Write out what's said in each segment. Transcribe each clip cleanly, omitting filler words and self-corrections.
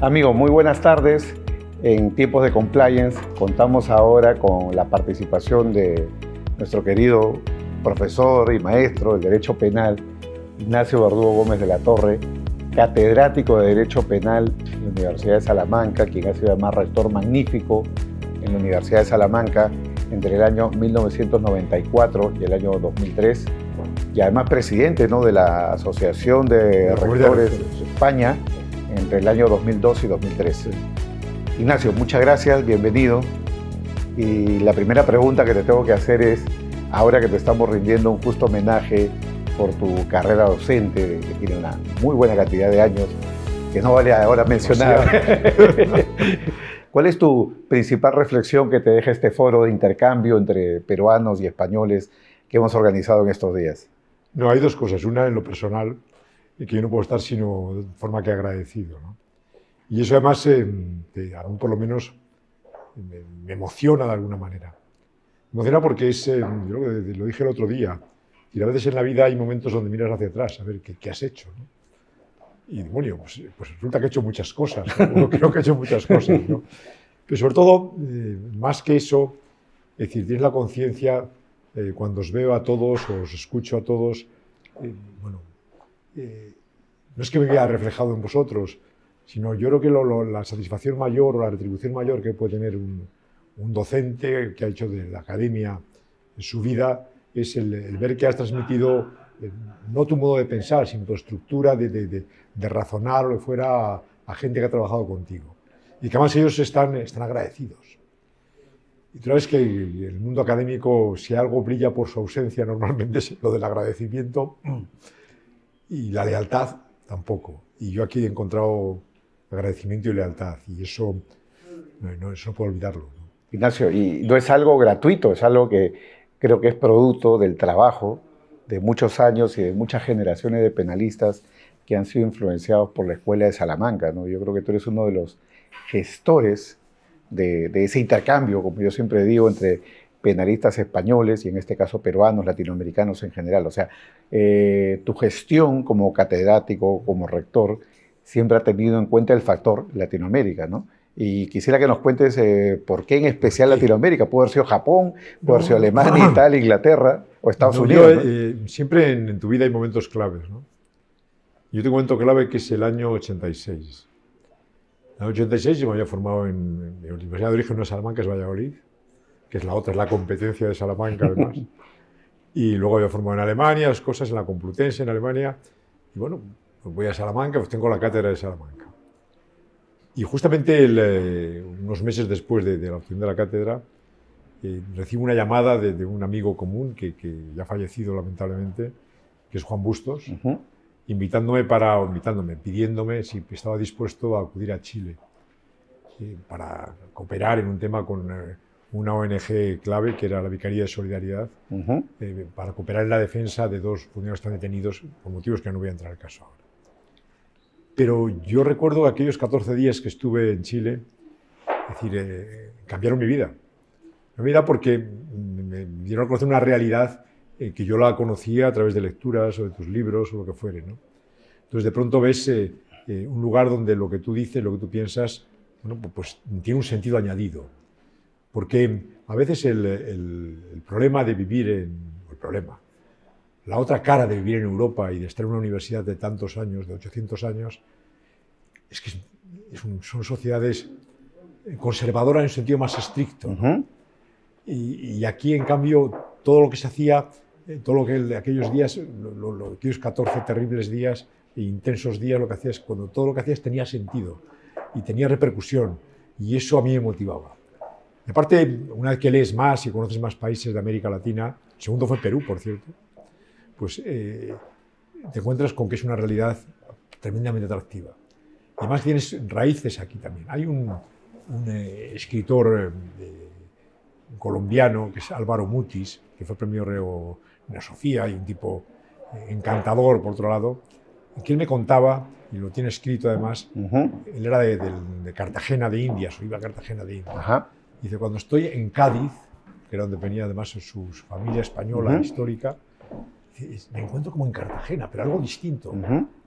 Amigo, muy buenas tardes. En tiempos de compliance contamos ahora con la participación de nuestro querido profesor y maestro del Derecho Penal, Ignacio Verdugo Gómez de la Torre, catedrático de Derecho Penal en la Universidad de Salamanca, quien ha sido además rector magnífico en la Universidad de Salamanca entre el año 1994 y el año 2003, y además presidente, ¿no?, de la Asociación de Rectores de España entre el año 2002 y 2013. Ignacio, muchas gracias, bienvenido. Y la primera pregunta que te tengo que hacer es, ahora que te estamos rindiendo un justo homenaje por tu carrera docente, que tiene una muy buena cantidad de años, que no vale ahora mencionar, ¿cuál es tu principal reflexión que te deja este foro de intercambio entre peruanos y españoles que hemos organizado en estos días? No, hay dos cosas. Una, en lo personal, que yo no puedo estar sino de forma que agradecido, ¿no? Y eso además, aún por lo menos, me emociona de alguna manera. Me emociona porque es, yo lo dije el otro día, y a veces en la vida hay momentos donde miras hacia atrás, a ver qué has hecho, ¿no? Y bueno, pues resulta que he hecho muchas cosas, ¿no? Creo que he hecho muchas cosas, ¿no? Pero sobre todo, más que eso, es decir, tienes la conciencia, cuando os veo a todos, o os escucho a todos, no es que me vea reflejado en vosotros, sino yo creo que la satisfacción mayor o la retribución mayor que puede tener un docente que ha hecho de la academia su vida es el ver que has transmitido no tu modo de pensar, sino tu estructura de razonar o lo que fuera a gente que ha trabajado contigo. Y que además ellos están agradecidos. Y tú sabes que el mundo académico, si algo brilla por su ausencia, normalmente es lo del agradecimiento, y la lealtad tampoco. Y yo aquí he encontrado agradecimiento y lealtad, y eso no puedo olvidarlo, ¿no? Ignacio, y no es algo gratuito, es algo que creo que es producto del trabajo de muchos años y de muchas generaciones de penalistas que han sido influenciados por la Escuela de Salamanca, ¿no? Yo creo que tú eres uno de los gestores de ese intercambio, como yo siempre digo, entre penalistas españoles y en este caso peruanos, latinoamericanos en general. O sea, tu gestión como catedrático, como rector, siempre ha tenido en cuenta el factor Latinoamérica, ¿no? Y quisiera que nos cuentes por qué en especial Latinoamérica. Puede haber sido Japón, puede haber sido Alemania, Italia, Inglaterra o Estados Unidos. ¿No? Siempre en tu vida hay momentos claves, ¿no? Yo tengo un momento clave que es el año 86. En el año 86 yo me había formado en la Universidad de Origen de Salamanca, es Valladolid, que es la competencia de Salamanca además. Y luego había formado en Alemania, las cosas en la Complutense en Alemania. Y bueno, pues voy a Salamanca, pues tengo la cátedra de Salamanca. Y justamente unos meses después de la obtención de la cátedra, recibo una llamada de un amigo común que ya ha fallecido lamentablemente, que es Juan Bustos, pidiéndome si estaba dispuesto a acudir a Chile para cooperar en un tema con una ONG clave, que era la Vicaría de Solidaridad, para cooperar en la defensa de dos funcionarios que están detenidos por motivos que no voy a entrar al caso ahora. Pero yo recuerdo aquellos 14 días que estuve en Chile, es decir, cambiaron mi vida. Mi vida porque me dieron a conocer una realidad que yo la conocía a través de lecturas o de tus libros o lo que fuere, ¿no? Entonces de pronto ves un lugar donde lo que tú dices, lo que tú piensas, bueno, pues tiene un sentido añadido. Porque a veces el problema de vivir la otra cara de vivir en Europa y de estar en una universidad de tantos años, de 800 años, es que son sociedades conservadoras en un sentido más estricto, ¿no? Y aquí, en cambio, todo lo que se hacía, todo lo que de aquellos días, aquellos 14 terribles días e intensos días, todo lo que hacías tenía sentido y tenía repercusión, y eso a mí me motivaba. Y aparte, una vez que lees más y conoces más países de América Latina, el segundo fue Perú, por cierto, pues te encuentras con que es una realidad tremendamente atractiva. Y además tienes raíces aquí también. Hay un escritor colombiano, que es Álvaro Mutis, que fue premio Reina Sofía, y un tipo encantador, por otro lado, que él me contaba, y lo tiene escrito además, él era de Cartagena de Indias, o iba a Cartagena de Indias. Dice, cuando estoy en Cádiz, que era donde venía además su familia española histórica, me encuentro como en Cartagena, pero algo distinto.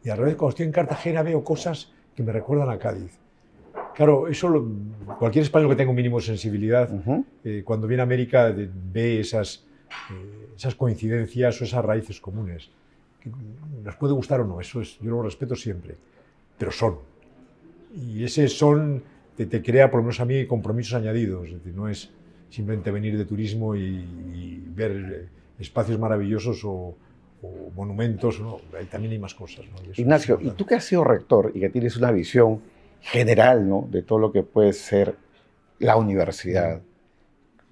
Y al revés, cuando estoy en Cartagena veo cosas que me recuerdan a Cádiz. Claro, cualquier español que tenga un mínimo de sensibilidad, cuando viene a América ve esas coincidencias o esas raíces comunes. Nos puede gustar o no, yo lo respeto siempre, pero son. Y ese son te crea, por lo menos a mí, compromisos añadidos. Es decir, no es simplemente venir de turismo y ver espacios maravillosos o monumentos, ¿no? También hay más cosas, ¿no? Ignacio, y tú que has sido rector y que tienes una visión general, ¿no?, de todo lo que puede ser la universidad,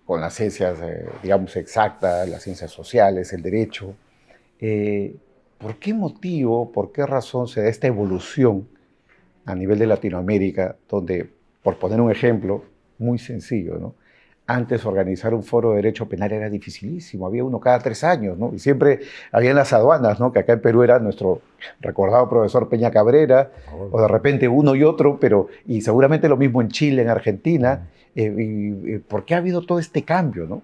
con las ciencias, digamos, exactas, las ciencias sociales, el derecho, ¿por qué motivo, por qué razón se da esta evolución a nivel de Latinoamérica, donde, por poner un ejemplo muy sencillo, ¿no?, antes organizar un foro de derecho penal era dificilísimo, había uno cada 3 años, ¿no? Y siempre había en las aduanas, ¿no?, que acá en Perú era nuestro recordado profesor Peña Cabrera, o de repente uno y otro, y seguramente lo mismo en Chile, en Argentina. ¿Por qué ha habido todo este cambio, ¿no?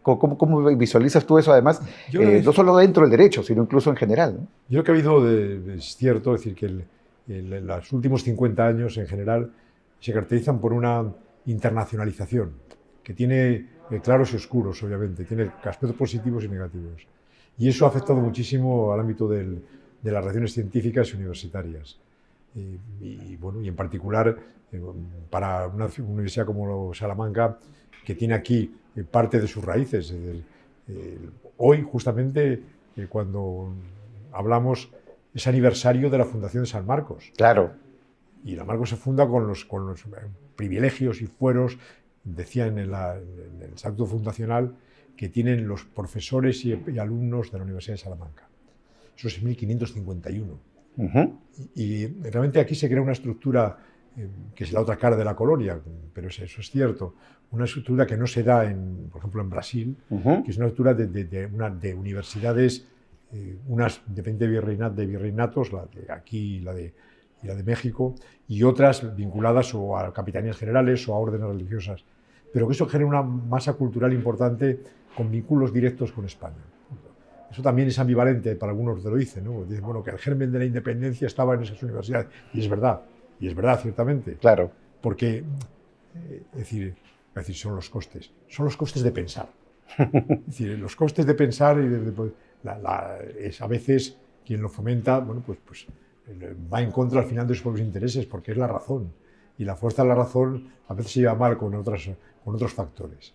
¿Cómo visualizas tú eso, además, no solo dentro del derecho, sino incluso en general, ¿no? Yo creo que ha habido, es cierto, decir que los últimos 50 años en general se caracterizan por una internacionalización que tiene claros y oscuros, obviamente, tiene aspectos positivos y negativos. Y eso ha afectado muchísimo al ámbito de las relaciones científicas y universitarias. Y en particular, para una universidad como Salamanca, que tiene aquí parte de sus raíces. Hoy, justamente, cuando hablamos, es aniversario de la fundación de San Marcos. Claro. Y San Marcos se funda con los privilegios y fueros, decían en el estatuto fundacional, que tienen los profesores y alumnos de la Universidad de Salamanca. Eso es 1551. Y realmente aquí se crea una estructura que es la otra cara de la colonia, pero eso es cierto, una estructura que no se da, por ejemplo, en Brasil, que es una estructura de universidades, unas depende de virreinatos, la de aquí y la de México, y otras vinculadas o a capitanías generales o a órdenes religiosas. Pero que eso genera una masa cultural importante con vínculos directos con España. Eso también es ambivalente, para algunos te lo dicen, ¿no? Dicen, bueno, que el germen de la independencia estaba en esas universidades. Y es verdad, ciertamente. Claro. Porque, es decir, son los costes de pensar. Es decir, los costes de pensar es a veces quien lo fomenta, bueno, pues va en contra al final de sus propios intereses, porque es la razón. Y la fuerza de la razón a veces se lleva mal con otros factores.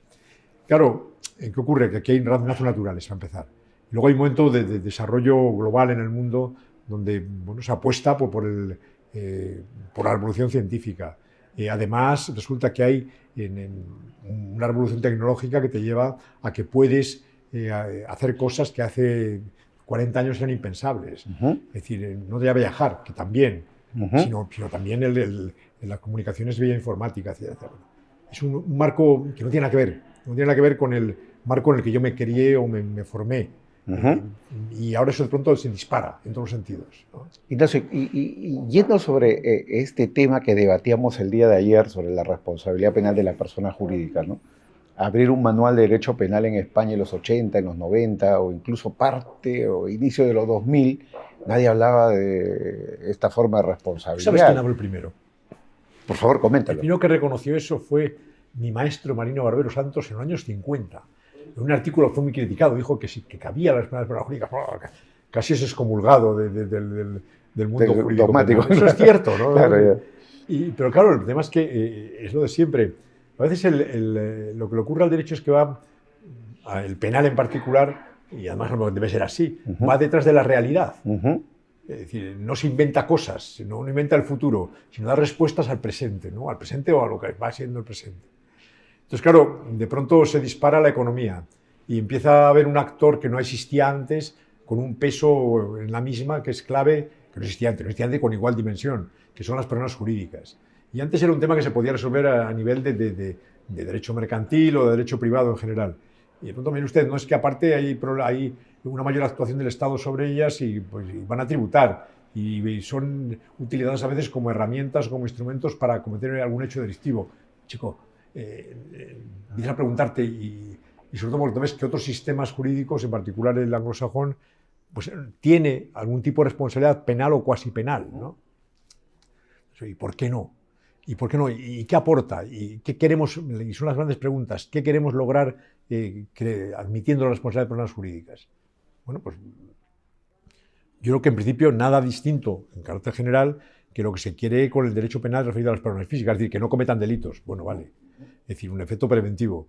Claro, ¿qué ocurre? Que aquí hay razas naturales, para empezar. Y luego hay un momento de desarrollo global en el mundo donde se apuesta por la revolución científica. Además, resulta que hay una revolución tecnológica que te lleva a que puedes hacer cosas que hace 40 años eran impensables. Es decir, no ya viajar, que también, sino también en las comunicaciones vía informática, etc. Es un marco que no tiene nada que ver con el marco en el que yo me crié o me formé. Y ahora eso de pronto se dispara en todos los sentidos, ¿no? Ignacio, y yendo sobre este tema que debatíamos el día de ayer, sobre la responsabilidad penal de la persona jurídica, ¿no? Abrir un manual de derecho penal en España en los 80, en los 90, o incluso parte o inicio de los 2000, nadie hablaba de esta forma de responsabilidad. ¿Sabes quién habló el primero? Por favor, coméntalo. El primero que reconoció eso fue mi maestro Marino Barbero Santos en los años 50. En un artículo fue muy criticado, dijo que cabía la responsabilidad jurídica, casi es excomulgado del mundo jurídico. Dogmático. Eso es cierto, ¿no? Claro, pero claro, el tema es que es lo de siempre. A veces lo que le ocurre al derecho es que el penal en particular, y además debe ser así, va detrás de la realidad. Es decir, no se inventa cosas, no inventa el futuro, sino da respuestas al presente, ¿no? Al presente o a lo que va siendo el presente. Entonces, claro, de pronto se dispara la economía y empieza a haber un actor que no existía antes, con un peso en la misma, que es clave, que no existía antes con igual dimensión, que son las personas jurídicas. Y antes era un tema que se podía resolver a nivel de derecho mercantil o de derecho privado en general. Y de pronto, mire usted, no es que aparte hay una mayor actuación del Estado sobre ellas y van a tributar. Y son utilizadas a veces como herramientas, como instrumentos para cometer algún hecho delictivo. Chico, empiezas a preguntarte, y sobre todo porque ves que otros sistemas jurídicos, en particular el anglosajón, pues tiene algún tipo de responsabilidad penal o cuasi penal, ¿no? ¿Y por qué no? ¿Y por qué no? ¿Y qué aporta? ¿Y qué queremos? Y son las grandes preguntas. ¿Qué queremos lograr admitiendo la responsabilidad de personas jurídicas? Bueno, pues yo creo que en principio nada distinto en carácter general que lo que se quiere con el derecho penal referido a las personas físicas, es decir, que no cometan delitos. Bueno, vale. Es decir, un efecto preventivo.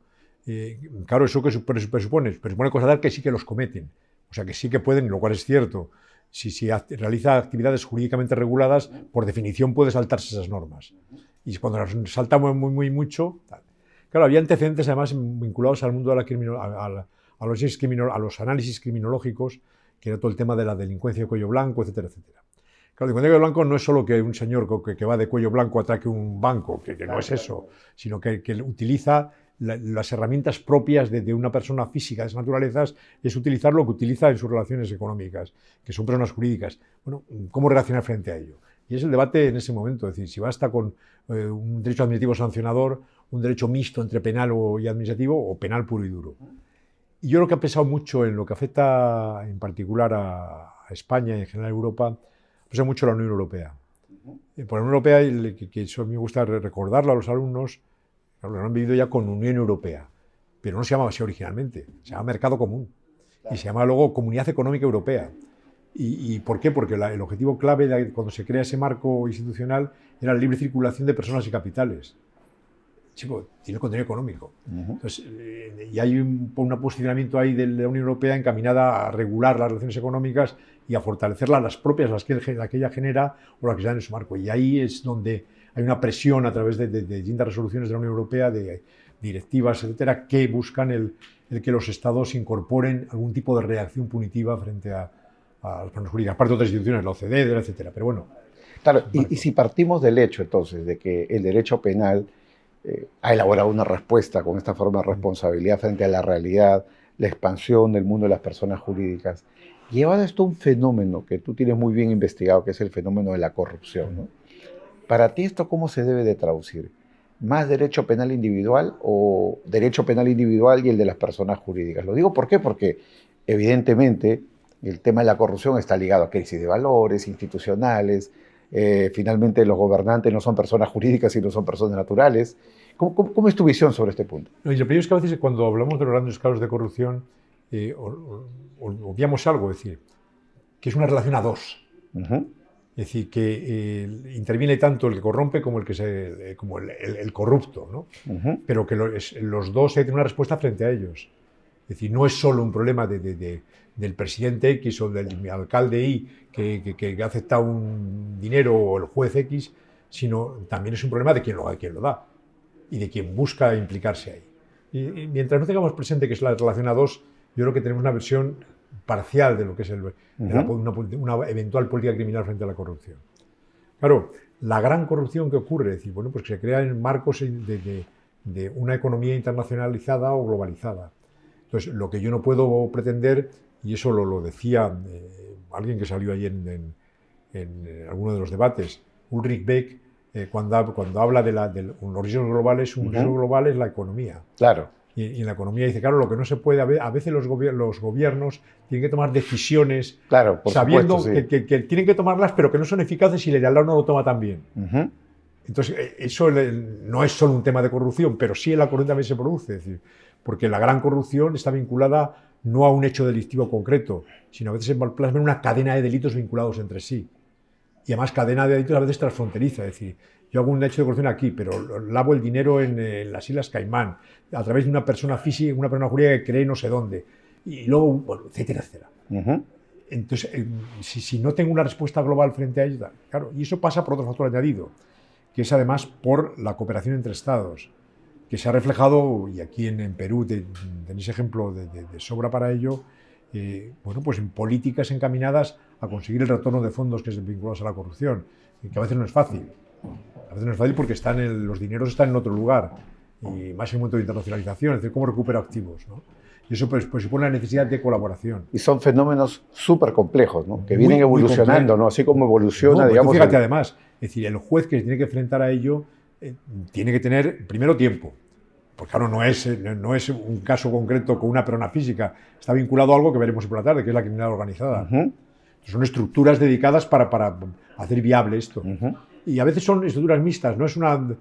Claro, ¿eso que presupone? Presupone constatar que sí que los cometen. O sea, que sí que pueden, lo cual es cierto. Si realiza actividades jurídicamente reguladas, por definición puede saltarse esas normas. Y cuando las salta mucho... Tal. Claro, había antecedentes además vinculados al mundo de a los análisis criminológicos, que era todo el tema de la delincuencia de cuello blanco, etcétera, etcétera. Claro, la delincuencia de cuello blanco no es solo que un señor que va de cuello blanco atraque un banco, que no es eso, sino que utiliza las herramientas propias de una persona física de esas naturalezas, es utilizar lo que utiliza en sus relaciones económicas, que son personas jurídicas. Bueno, ¿cómo reaccionar frente a ello? Y es el debate en ese momento, es decir, si basta con un derecho administrativo sancionador, un derecho mixto entre penal y administrativo, o penal puro y duro. Y yo creo que ha pesado mucho en lo que afecta en particular a España y en general a Europa, pesa mucho la Unión Europea. Por la Unión Europea, que eso a mí me gusta recordarlo a los alumnos, lo han vivido ya con Unión Europea, pero no se llamaba así originalmente, se llama Mercado Común y se llama luego Comunidad Económica Europea. ¿Y por qué? Porque el objetivo clave cuando se crea ese marco institucional era la libre circulación de personas y capitales. Chico, tiene contenido económico. Entonces, y hay un posicionamiento ahí de la Unión Europea encaminada a regular las relaciones económicas y a fortalecerlas, las propias, las que ella genera o las que se dan en su marco. Y ahí es donde hay una presión a través de distintas resoluciones de la Unión Europea, de directivas, etcétera, que buscan el que los Estados incorporen algún tipo de reacción punitiva frente a las personas jurídicas, aparte de otras instituciones, la OCDE, etcétera. Pero bueno. Claro, y si partimos del hecho, entonces, de que el derecho penal ha elaborado una respuesta con esta forma de responsabilidad frente a la realidad, la expansión del mundo de las personas jurídicas, llevado esto a un fenómeno que tú tienes muy bien investigado, que es el fenómeno de la corrupción, ¿no? Para ti, ¿esto cómo se debe de traducir? ¿Más derecho penal individual o derecho penal individual y el de las personas jurídicas? Lo digo ¿por qué? Porque evidentemente el tema de la corrupción está ligado a crisis de valores institucionales. Finalmente los gobernantes no son personas jurídicas, sino son personas naturales. ¿Cómo es tu visión sobre este punto? No, y lo primero es que a veces cuando hablamos de los grandes casos de corrupción obviamos algo, es decir, que es una relación a dos. Es decir, que interviene tanto el que corrompe como el corrupto, ¿no? Pero que los dos tienen una respuesta frente a ellos. Es decir, no es solo un problema del presidente X o del alcalde Y que ha aceptado un dinero o el juez X, sino también es un problema de quien lo da y de quien busca implicarse ahí. Y mientras no tengamos presente que es la relación a dos, yo creo que tenemos una versión parcial de lo que es una eventual política criminal frente a la corrupción. Claro, la gran corrupción que ocurre, es decir, bueno, pues que se crea en marcos de una economía internacionalizada o globalizada. Entonces, lo que yo no puedo pretender, y eso lo decía alguien que salió ayer en alguno de los debates, Ulrich Beck, cuando habla de los riesgos globales, un riesgo global es la economía. Claro. Y en la economía dice, claro, lo que no se puede, a veces los gobiernos tienen que tomar decisiones, claro, sabiendo supuesto, sí, que tienen que tomarlas, pero que no son eficaces si el de al lado no lo toma tan bien. Entonces, eso no es solo un tema de corrupción, pero sí en la corrupción también se produce, es decir, porque la gran corrupción está vinculada no a un hecho delictivo concreto, sino a veces se plasma en una cadena de delitos vinculados entre sí. Y además cadena de delitos a veces transfronteriza, es decir, yo hago un hecho de corrupción aquí, pero lavo el dinero en las Islas Caimán, a través de una persona física, una persona jurídica que cree no sé dónde, y luego, bueno, etcétera, etcétera. Entonces, si no tengo una respuesta global frente a ello, claro, y eso pasa por otro factor añadido, que es además por la cooperación entre Estados, que se ha reflejado, y aquí en Perú tenéis ejemplo de sobra para ello, bueno, pues en políticas encaminadas a conseguir el retorno de fondos que es vinculados a la corrupción, que a veces no es fácil. A veces no es fácil porque los dineros están en otro lugar, y más en un momento de internacionalización, es decir, cómo recupero activos, ¿no? Y eso pues supone la necesidad de colaboración. Y son fenómenos súper complejos, ¿no? Que vienen evolucionando, ¿no? Así como evoluciona, no, digamos... Fíjate, además, es decir, el juez que se tiene que enfrentar a ello tiene que tener, primero, tiempo. Porque claro, no es un caso concreto con una persona física, está vinculado a algo que veremos por la tarde, que es la criminalidad organizada. Son estructuras dedicadas para hacer viable esto. Y a veces son estructuras mixtas, no es una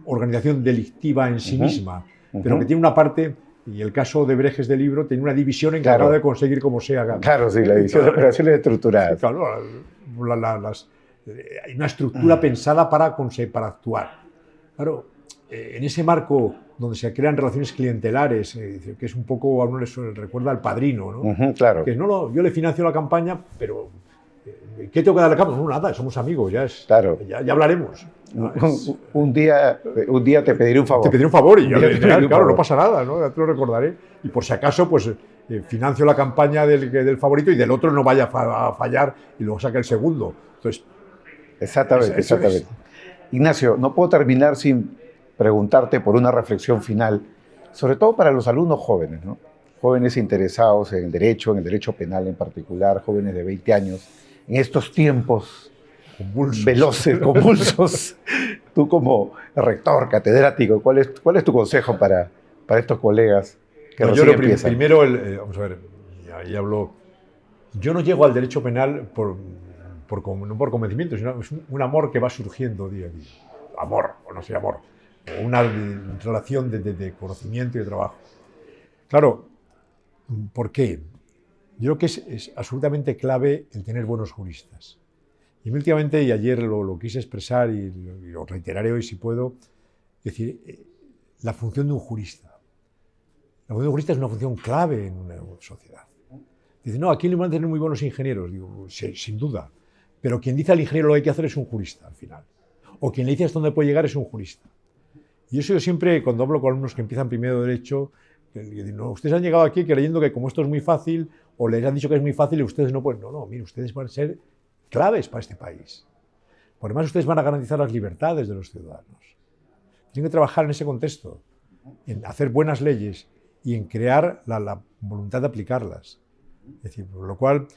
organización delictiva en sí misma, pero que tiene una parte, y el caso de Brejes del libro, tiene una división encargada de conseguir como sea. Claro, sí, la división de operaciones estructuradas. Sí, claro, hay una estructura pensada para actuar. Claro, en ese marco donde se crean relaciones clientelares, que es un poco, a uno le recuerda al Padrino, ¿no? Claro. Que yo le financio la campaña, pero ¿qué tengo que darle a cambio? No, nada, somos amigos, claro. ya hablaremos. Un día te pediré un favor. Te pediré un favor y claro, no pasa nada, ¿no? Ya te lo recordaré. Y por si acaso, pues financio la campaña del favorito y del otro no vaya a fallar y luego saque el segundo. Entonces, exactamente. Ignacio, no puedo terminar sin preguntarte por una reflexión final, sobre todo para los alumnos jóvenes, ¿no? Jóvenes interesados en el derecho penal en particular, jóvenes de 20 años, en estos tiempos veloces, convulsos. Tú como rector, catedrático, ¿cuál es tu consejo para estos colegas que recién empiezan? Primero, vamos a ver, ahí hablo. Yo no llego al derecho penal no por convencimiento, sino es un amor que va surgiendo día a día. Amor, o no sé, amor. Una relación de conocimiento y de trabajo. Claro, ¿por qué? Yo creo que es absolutamente clave el tener buenos juristas. Y últimamente, y ayer lo quise expresar y lo reiteraré hoy si puedo, es decir, la función de un jurista. La función de un jurista es una función clave en una sociedad. Dice, no, aquí le van a tener muy buenos ingenieros. Digo, sí, sin duda. Pero quien dice al ingeniero lo que hay que hacer es un jurista, al final. O quien le dice hasta dónde puede llegar es un jurista. Y eso yo siempre, cuando hablo con alumnos que empiezan primero de Derecho, no, ustedes han llegado aquí creyendo que como esto es muy fácil, o les han dicho que es muy fácil y ustedes no pueden. No, mire, ustedes van a ser claves para este país. Por además, ustedes van a garantizar las libertades de los ciudadanos. Tienen que trabajar en ese contexto, en hacer buenas leyes y en crear la voluntad de aplicarlas. Es decir, por lo cual,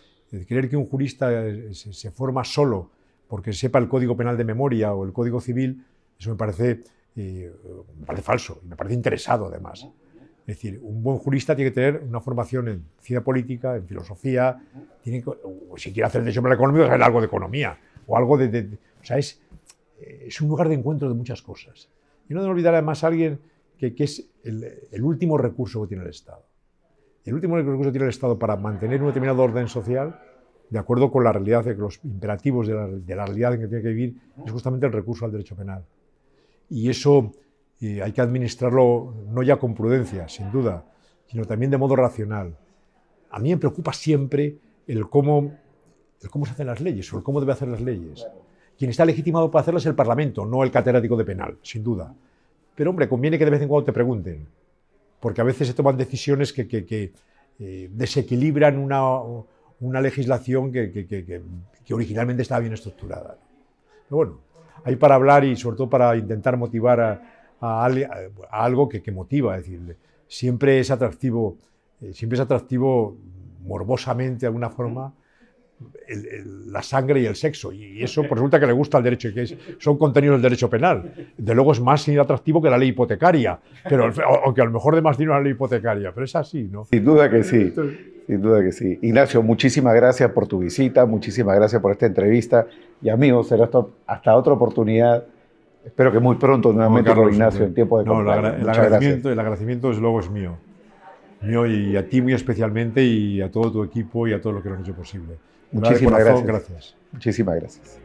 creer que un jurista se forma solo porque sepa el Código Penal de memoria o el Código Civil, eso me parece falso y me parece interesado además. Es decir, un buen jurista tiene que tener una formación en ciencia política, en filosofía, o si quiere hacer derecho penal económico, hacer algo de economía, o algo o sea, es un lugar de encuentro de muchas cosas. Y no debo olvidar además a alguien que es el último recurso que tiene el Estado. El último recurso que tiene el Estado para mantener un determinado orden social, de acuerdo con la realidad, de los imperativos de la realidad en que tiene que vivir, es justamente el recurso al derecho penal. Y eso hay que administrarlo no ya con prudencia, sin duda, sino también de modo racional. A mí me preocupa siempre el cómo se hacen las leyes o el cómo debe hacer las leyes. Quien está legitimado para hacerlas es el Parlamento, no el catedrático de penal, sin duda. Pero, hombre, conviene que de vez en cuando te pregunten, porque a veces se toman decisiones que desequilibran una legislación que originalmente estaba bien estructurada. Pero bueno, hay para hablar y sobre todo para intentar motivar a algo que motiva. Es decir, siempre es atractivo morbosamente de alguna forma la sangre y el sexo, y eso pues, resulta que le gusta al derecho, y son contenidos del derecho penal. De luego es más atractivo que la ley hipotecaria, pero aunque a lo mejor de más dinero la ley hipotecaria, pero es así, ¿no? Sin duda que sí, sin duda que sí. Ignacio, muchísimas gracias por tu visita, muchísimas gracias por esta entrevista, y amigos, será hasta otra oportunidad. Espero que muy pronto nuevamente Carlos, con Ignacio en tiempo de el agradecimiento desde luego es mío y a ti muy especialmente y a todo tu equipo y a todo lo que lo han hecho posible. Muchísimas gracias. Gracias. Muchísimas gracias.